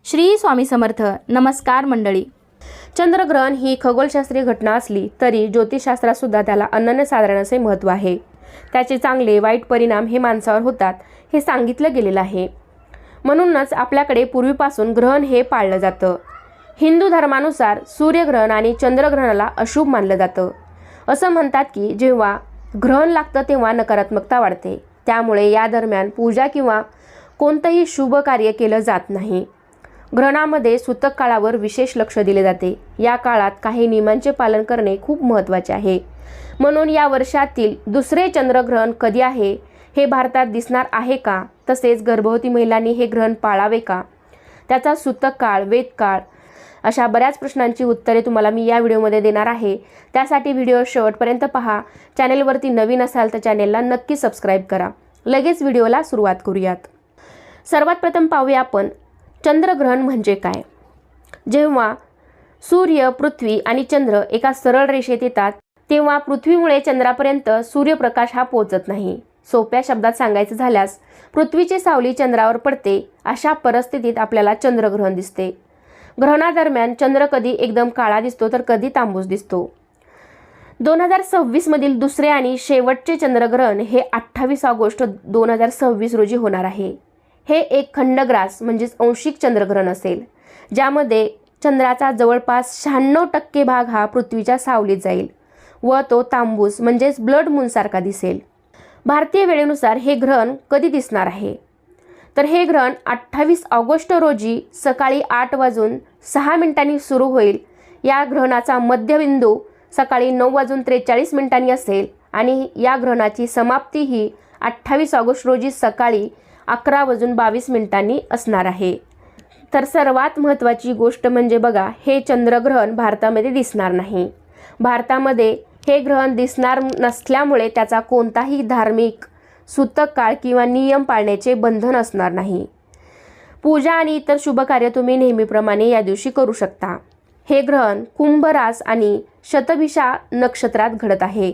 श्री स्वामी समर्थ. नमस्कार मंडळी. चंद्रग्रहण ही खगोलशास्त्रीय घटना असली तरी ज्योतिषशास्त्रात सुद्धा त्याला अनन्यसाधारण असे महत्त्व आहे. त्याचे चांगले वाईट परिणाम हे माणसावर होतात हे सांगितलं गेलेलं आहे. म्हणूनच आपल्याकडे पूर्वीपासून ग्रहण हे पाळलं जातं. हिंदू धर्मानुसार सूर्यग्रहण आणि चंद्रग्रहणाला अशुभ मानलं जातं. असं म्हणतात की जेव्हा ग्रहण लागतं तेव्हा नकारात्मकता वाढते. त्यामुळे या दरम्यान पूजा किंवा कोणतंही शुभ कार्य केलं जात नाही. ग्रहणामध्ये सूतक काळावर विशेष लक्ष दिले जाते. या काळात काही नियमांचे पालन करणे खूप महत्त्वाचे आहे. म्हणून या वर्षातील दुसरे चंद्रग्रहण कधी आहे, हे भारतात दिसणार आहे का, तसेच गर्भवती महिलांनी हे ग्रहण पाळावे का, त्याचा सूतक काळ, वेद काळ, अशा बऱ्याच प्रश्नांची उत्तरे तुम्हाला मी या व्हिडिओमध्ये देणार आहे. त्यासाठी व्हिडिओ शेवटपर्यंत पहा. चॅनेलवरती नवीन असाल तर चॅनेलला नक्की सबस्क्राईब करा. लगेच व्हिडिओला सुरुवात करूयात. सर्वात प्रथम पाहूया आपण चंद्रग्रहण म्हणजे काय. जेव्हा सूर्य, पृथ्वी आणि चंद्र एका सरळ रेषेत येतात तेव्हा पृथ्वीमुळे चंद्रापर्यंत सूर्यप्रकाश हा पोहोचत नाही. सोप्या शब्दात सांगायचं झाल्यास पृथ्वीची सावली चंद्रावर पडते. अशा परिस्थितीत आपल्याला चंद्रग्रहण दिसते. ग्रहणादरम्यान चंद्र कधी एकदम काळा दिसतो तर कधी तांबूस दिसतो. 2026 मधील दुसरे आणि शेवटचे चंद्रग्रहण हे 28 ऑगस्ट 2026 रोजी होणार आहे. हे एक खंडग्रास म्हणजेच अंशिक चंद्रग्रहण असेल, ज्यामध्ये चंद्राचा जवळपास 96% भाग हा पृथ्वीच्या सावलीत जाईल व तो तांबूस म्हणजेच ब्लड मूनसारखा दिसेल. भारतीय वेळेनुसार हे ग्रहण कधी दिसणार आहे तर हे ग्रहण 28 ऑगस्ट रोजी सकाळी 8:06 सुरू होईल. या ग्रहणाचा मध्यबिंदू सकाळी 9:43 असेल आणि या ग्रहणाची समाप्ती ही 28 ऑगस्ट रोजी सकाळी 11:22 असणार आहे. तर सर्वात महत्त्वाची गोष्ट म्हणजे बघा, हे चंद्रग्रहण भारतामध्ये दिसणार नाही. भारतामध्ये हे ग्रहण दिसणार नसल्यामुळे त्याचा कोणताही धार्मिक सूतक काळ किंवा नियम पाळण्याचे बंधन असणार नाही. पूजा आणि इतर शुभकार्य तुम्ही नेहमीप्रमाणे या दिवशी करू शकता. हे ग्रहण कुंभ रास आणि शतभिषा नक्षत्रात घडत आहे.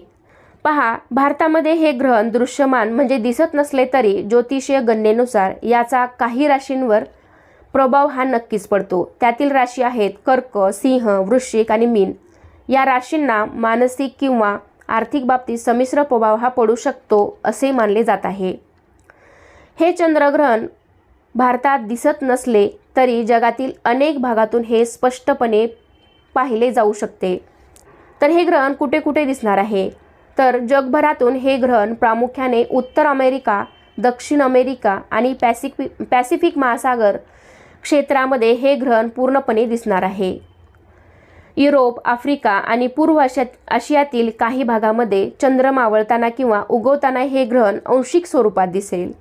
पहा, भारतामध्ये हे ग्रहण दृश्यमान म्हणजे दिसत नसले तरी ज्योतिषीय गणनेनुसार याचा काही राशींवर प्रभाव हा नक्कीच पडतो. त्यातील राशी आहेत कर्क, सिंह, वृश्चिक आणि मीन. या राशींना मानसिक किंवा आर्थिक बाबतीत संमिश्र प्रभाव हा पडू शकतो असे मानले जात आहे. हे चंद्रग्रहण भारतात दिसत नसले तरी जगातील अनेक भागातून हे स्पष्टपणे पाहिले जाऊ शकते. तर हे ग्रहण कुठे कुठे दिसणार आहे तर जगभरातून हे ग्रहण प्रामुख्याने उत्तर अमेरिका, दक्षिण अमेरिका आणि पॅसिफिक महासागर क्षेत्रामध्ये हे ग्रहण पूर्णपणे दिसणार आहे. युरोप, आफ्रिका आणि पूर्व आशियातील काही भागामध्ये चंद्र मावळताना किंवा उगवताना हे ग्रहण अंशिक स्वरूपात दिसेल.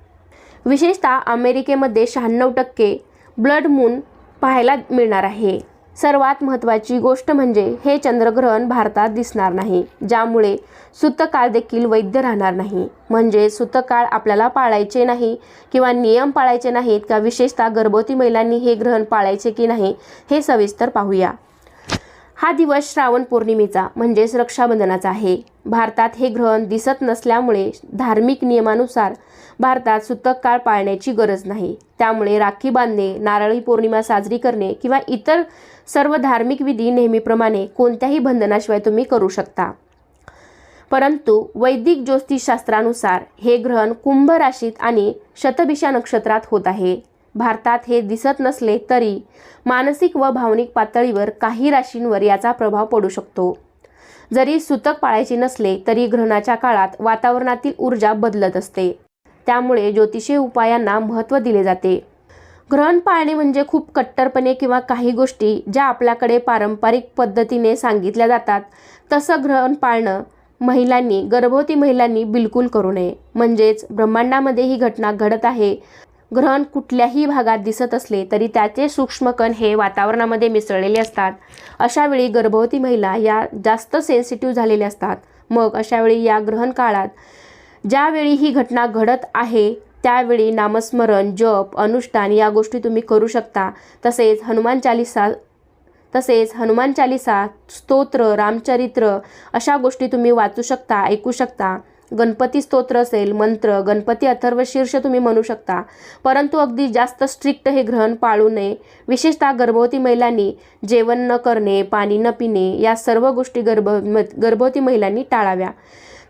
विशेषतः अमेरिकेमध्ये 96% ब्लड मून पाहायला मिळणार आहे. सर्वात महत्त्वाची गोष्ट म्हणजे हे चंद्रग्रहण भारतात दिसणार नाही, ज्यामुळे सूतकाळ देखील वैध राहणार नाही. म्हणजे सूतकाळ आपल्याला पाळायचे नाही किंवा नियम पाळायचे नाहीत का, विशेषतः गर्भवती महिलांनी हे ग्रहण पाळायचे की नाही हे सविस्तर पाहूया. हा दिवस श्रावण पौर्णिमेचा म्हणजेच रक्षाबंधनाचा आहे. भारतात हे ग्रहण दिसत नसल्यामुळे धार्मिक नियमानुसार भारतात सूतक काळ पाळण्याची गरज नाही. त्यामुळे राखी बांधणे, नारळी पौर्णिमा साजरी करणे किंवा इतर सर्व धार्मिक विधी नेहमीप्रमाणे कोणत्याही बंधनाशिवाय तुम्ही करू शकता. परंतु वैदिक ज्योतिषशास्त्रानुसार हे ग्रहण कुंभ राशीत आणि शतभिषा नक्षत्रात होत आहे. भारतात हे दिसत नसले तरी मानसिक व भावनिक पातळीवर काही राशींवर याचा प्रभाव पडू शकतो. जरी सूतक पाळायचे नसले तरी ग्रहणाच्या काळात वातावरणातील ऊर्जा बदलत असते. त्यामुळे ज्योतिषीय उपायांना महत्त्व दिले जाते. ग्रहण पाळणे म्हणजे खूप कट्टरपणे किंवा काही गोष्टी ज्या आपल्याकडे पारंपरिक पद्धतीने सांगितल्या जातात तसं ग्रहण पाळणं महिलांनी, गर्भवती महिलांनी बिलकुल करू नये. म्हणजेच ब्रह्मांडामध्ये ही घटना घडत आहे. ग्रहण कुठल्याही भागात दिसत असले तरी त्याचे सूक्ष्मकण हे वातावरणामध्ये मिसळलेले असतात. अशावेळी गर्भवती महिला या जास्त सेन्सिटिव्ह झालेल्या असतात. मग अशावेळी या ग्रहण काळात ज्यावेळी ही घटना घडत आहे त्यावेळी नामस्मरण, जप, अनुष्ठान या गोष्टी तुम्ही करू शकता. तसेच हनुमान चालिसा, स्तोत्र, रामचरित्र अशा गोष्टी तुम्ही वाचू शकता, ऐकू शकता. गणपती स्तोत्र असेल, मंत्र, गणपती अथर्व शीर्ष तुम्ही म्हणू शकता, परंतु अगदी जास्त स्ट्रिक्ट हे ग्रहण पाळू नये. विशेषतः गर्भवती महिलांनी जेवण न करणे, पाणी न पिणे या सर्व गोष्टी गर्भवती महिलांनी टाळाव्या.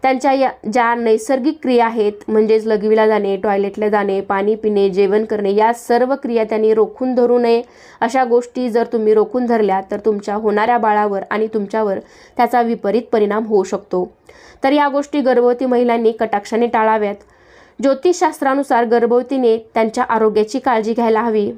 त्यांच्या या ज्या नैसर्गिक क्रिया आहेत, म्हणजेच लघवीला जाणे, टॉयलेटला जाणे, पाणी पिणे, जेवण करणे, या सर्व क्रिया त्यांनी रोखून धरू नये. अशा गोष्टी जर तुम्ही रोखून धरल्या तर तुमच्या होणाऱ्या बाळावर आणि तुमच्यावर त्याचा विपरीत परिणाम होऊ शकतो. तर या गोष्टी गर्भवती महिलांनी कटाक्षाने टाळाव्यात. ज्योतिषशास्त्रानुसार गर्भवतीने त्यांच्या आरोग्याची काळजी घ्यायला हवी.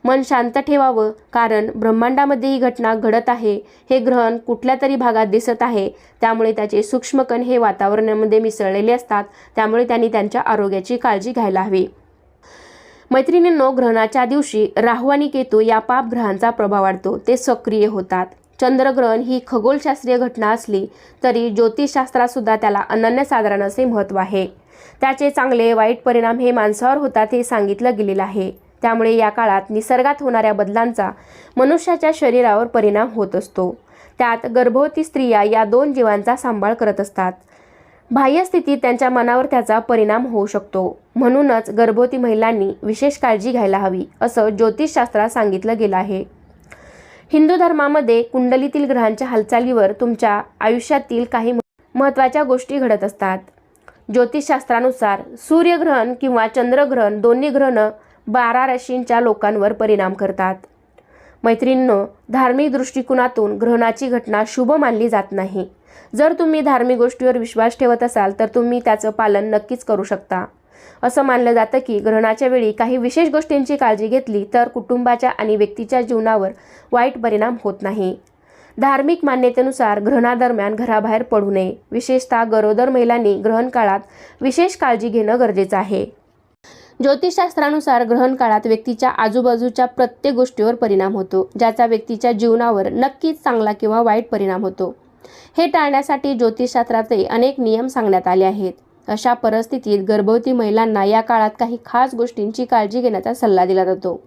मन शांत ठेवावं, कारण ब्रह्मांडामध्ये ही घटना घडत आहे. हे ग्रहण कुठल्या तरी भागात दिसत आहे, त्यामुळे त्याचे सूक्ष्मकण हे वातावरणामध्ये मिसळलेले असतात. त्यामुळे त्यांनी त्यांच्या आरोग्याची काळजी घ्यायला हवी. मैत्रिणींनो, ग्रहणाच्या दिवशी राहू आणि केतू या पाप ग्रहांचा प्रभाव वाढतो, ते सक्रिय होतात. चंद्रग्रहण ही खगोलशास्त्रीय घटना असली तरी ज्योतिषशास्त्रात सुद्धा त्याला अनन्यसाधारण असे महत्त्व आहे. त्याचे चांगले वाईट परिणाम हे माणसावर होतात हे सांगितलं गेलेलं आहे. त्यामुळे या काळात निसर्गात होणाऱ्या बदलांचा मनुष्याच्या शरीरावर परिणाम होत असतो. त्यात गर्भवती स्त्रिया या 2 जीवांचा सांभाळ करत असतात. बाह्य स्थितीत त्यांच्या मनावर त्याचा परिणाम होऊ शकतो. म्हणूनच गर्भवती महिलांनी विशेष काळजी घ्यायला हवी, असं ज्योतिषशास्त्रात सांगितलं गेलं आहे. हिंदू धर्मामध्ये कुंडलीतील ग्रहांच्या हालचालीवर तुमच्या आयुष्यातील काही महत्त्वाच्या गोष्टी घडत असतात. ज्योतिषशास्त्रानुसार सूर्यग्रहण किंवा चंद्रग्रहण दोन्ही ग्रहण 12 राशींच्या लोकांवर परिणाम करतात. मैत्रिणींनो, धार्मिक दृष्टिकोनातून ग्रहणाची घटना शुभ मानली जात नाही. जर तुम्ही धार्मिक गोष्टीवर विश्वास ठेवत असाल तर तुम्ही त्याचं पालन नक्कीच करू शकता. असं मानलं जातं की ग्रहणाच्या वेळी काही विशेष गोष्टींची काळजी घेतली तर कुटुंबाच्या आणि व्यक्तीच्या जीवनावर वाईट परिणाम होत नाही. धार्मिक मान्यतेनुसार ग्रहणादरम्यान घराबाहेर पडू नये. विशेषतः गरोदर महिलांनी ग्रहण काळात विशेष काळजी घेणं गरजेचं आहे. ज्योतिषशास्त्रानुसार ग्रहण काळात व्यक्तीच्या आजूबाजूच्या प्रत्येक गोष्टीवर परिणाम होतो, ज्याचा व्यक्तीच्या जीवनावर नक्कीच चांगला किंवा वाईट परिणाम होतो. हे टाळण्यासाठी ज्योतिषशास्त्राचे अनेक नियम सांगण्यात आले आहेत. अशा परिस्थितीत गर्भवती महिलांना या काळात काही खास गोष्टींची काळजी घेण्याचा सल्ला दिला जातो.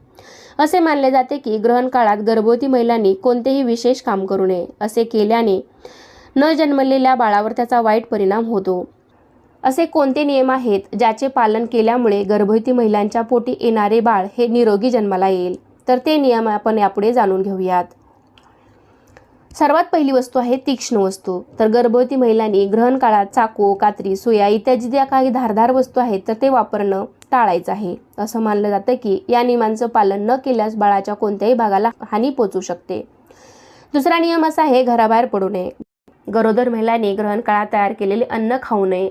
असे मानले जाते की ग्रहण काळात गर्भवती महिलांनी कोणतेही विशेष काम करू नये. असे केल्याने न जन्मलेल्या बाळावर त्याचा वाईट परिणाम होतो. असे कोणते नियम आहेत ज्याचे पालन केल्यामुळे गर्भवती महिलांच्या पोटी येणारे बाळ हे निरोगी जन्माला येईल? तर ते नियम आपण यापुढे जाणून घेऊयात. सर्वात पहिली वस्तू आहे तीक्ष्ण वस्तू. तर गर्भवती महिलांनी ग्रहण काळात चाकू, कात्री, सुया इत्यादी ज्या काही धारदार वस्तू आहेत तर ते वापरणं टाळायचं आहे. असं मानलं जातं की या नियमांचं पालन न केल्यास बाळाच्या कोणत्याही भागाला हानी पोचू शकते. दुसरा नियम असा आहे घराबाहेर पडू नये. गरोदर महिलांनी ग्रहण काळात तयार केलेले अन्न खाऊ नये.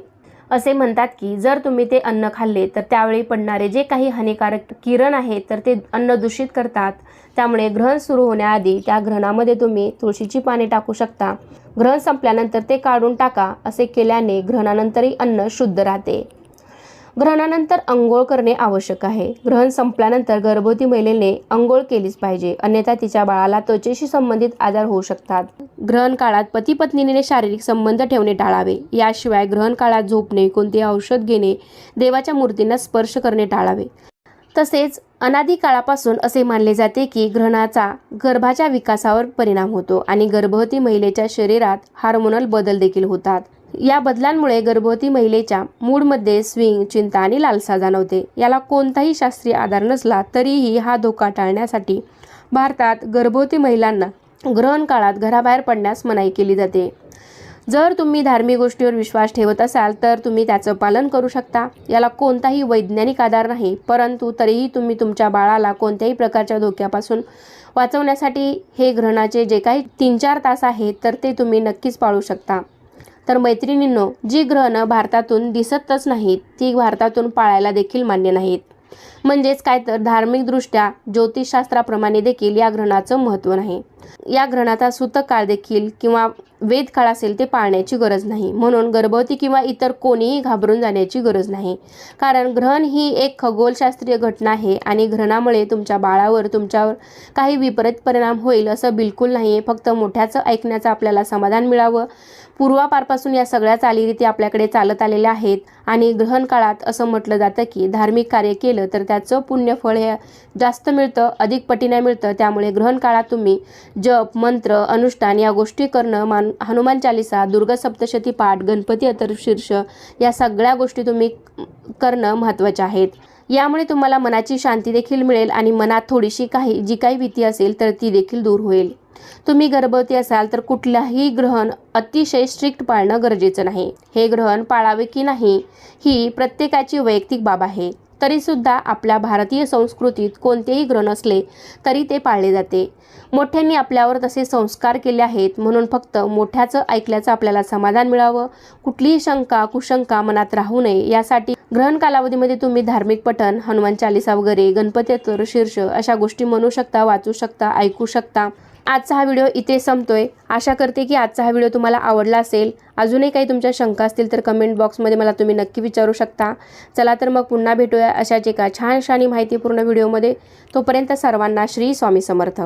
असे म्हणतात की जर तुम्ही ते अन्न खाल्ले तर त्यावेळी पडणारे जे काही हानिकारक किरण आहेत तर ते अन्न दूषित करतात. त्यामुळे ग्रहण सुरू होण्याआधी त्या ग्रहणामध्ये तुम्ही तुळशीची पाने टाकू शकता. ग्रहण संपल्यानंतर ते काढून टाका. असे केल्याने ग्रहणानंतरही अन्न शुद्ध राहते. ग्रहणानंतर अंघोळ करणे आवश्यक आहे. ग्रहण संपल्यानंतर गर्भवती महिलेने अंघोळ केलीच पाहिजे, अन्यथा तिच्या बाळाला त्वचेशी संबंधित आजार होऊ शकतात. ग्रहण काळात पती पत्नीने शारीरिक संबंध ठेवणे टाळावे. याशिवाय ग्रहण काळात झोपणे, कोणते औषध घेणे, देवाच्या मूर्तींना स्पर्श करणे टाळावे. तसेच अनादी काळापासून असे मानले जाते की ग्रहणाचा गर्भाच्या विकासावर परिणाम होतो आणि गर्भवती महिलेच्या शरीरात हार्मोनल बदल देखील होतात. या बदलांमुळे गर्भवती महिलेच्या मूडमध्ये स्विंग, चिंता आणि लालसा जाणवते. याला कोणताही शास्त्रीय आधार नसला तरीही हा धोका टाळण्यासाठी भारतात गर्भवती महिलांना ग्रहण काळात घराबाहेर पडण्यास मनाई केली जाते. जर तुम्ही धार्मिक गोष्टीवर विश्वास ठेवत असाल तर तुम्ही त्याचं पालन करू शकता. याला कोणताही वैज्ञानिक आधार नाही, परंतु तरीही तुम्ही तुमच्या बाळाला कोणत्याही प्रकारच्या धोक्यापासून वाचवण्यासाठी हे ग्रहणाचे जे काही 3-4 तास आहेत तर ते तुम्ही नक्कीच पाळू शकता. तर मैत्रिणींनो, जी ग्रहणं भारतातून दिसतच नाहीत ती भारतातून पाळायला देखील मान्य नाहीत. म्हणजेच काय तर धार्मिकदृष्ट्या ज्योतिषशास्त्राप्रमाणे देखील या ग्रहणाचं महत्त्व नाही. या ग्रहणाचा सूतक काळ देखील किंवा वेद काळ असेल ते पाळण्याची गरज नाही. म्हणून गर्भवती किंवा इतर कोणीही घाबरून जाण्याची गरज नाही, कारण ग्रहण ही एक खगोलशास्त्रीय घटना आहे आणि ग्रहणामुळे तुमच्या बाळावर तुमच्यावर काही विपरीत परिणाम होईल असं बिलकुल नाही आहे. फक्त मोठ्याचं ऐकण्याचं आपल्याला समाधान मिळावं. पूर्वापारपासून या सगळ्या चालीरीती आपल्याकडे चालत आलेल्या आहेत आणि ग्रहण काळात असं म्हटलं जातं की धार्मिक कार्य केलं तर त्याचं पुण्यफळ हे जास्त मिळतं, अधिक पटीने मिळतं. त्यामुळे ग्रहण काळात तुम्ही जप, मंत्र, अनुष्ठान या गोष्टी करणं, हनुमान चालिसा, दुर्गा सप्तशती पाठ, गणपती अथर्वशीर्ष या सगळ्या गोष्टी तुम्ही करणं महत्त्वाच्या आहेत. यामुळे तुम्हाला मनाची शांती देखील मिळेल आणि मनात थोडीशी जी काही भीती असेल तर ती देखील दूर होईल. तुम्ही गर्भवती असाल तर कुठल्याही ग्रहण अतिशय स्ट्रिक्ट पाळणं गरजेचं नाही. हे ग्रहण पाळावे की नाही ही प्रत्येकाची वैयक्तिक बाब आहे. तरीसुद्धा आपल्या भारतीय संस्कृतीत कोणतेही ग्रहण असले तरी ते पाळले जाते. मोठ्यांनी आपल्यावर तसे संस्कार केले आहेत म्हणून फक्त मोठ्याचं ऐकल्याचं आपल्याला समाधान मिळावं, कुठलीही शंका कुशंका मनात राहू नये यासाठी ग्रहण कालावधीमध्ये तुम्ही धार्मिक पठण, हनुमान चालिसा वगैरे, गणपती अथर्वशीर्ष अशा गोष्टी म्हणू शकता, वाचू शकता, ऐकू शकता. आजचा हा व्हिडिओ इथे संपतोय. आशा करते की आजचा हा व्हिडिओ तुम्हाला आवडला असेल. अजूनही काही तुमच्या शंका असतील तर कमेंट बॉक्समध्ये मला तुम्ही नक्की विचारू शकता. चला तर मग पुन्हा भेटूया अशाच एका छानशा आणि माहितीपूर्ण व्हिडिओमध्ये. तोपर्यंत सर्वांना श्री स्वामी समर्थ.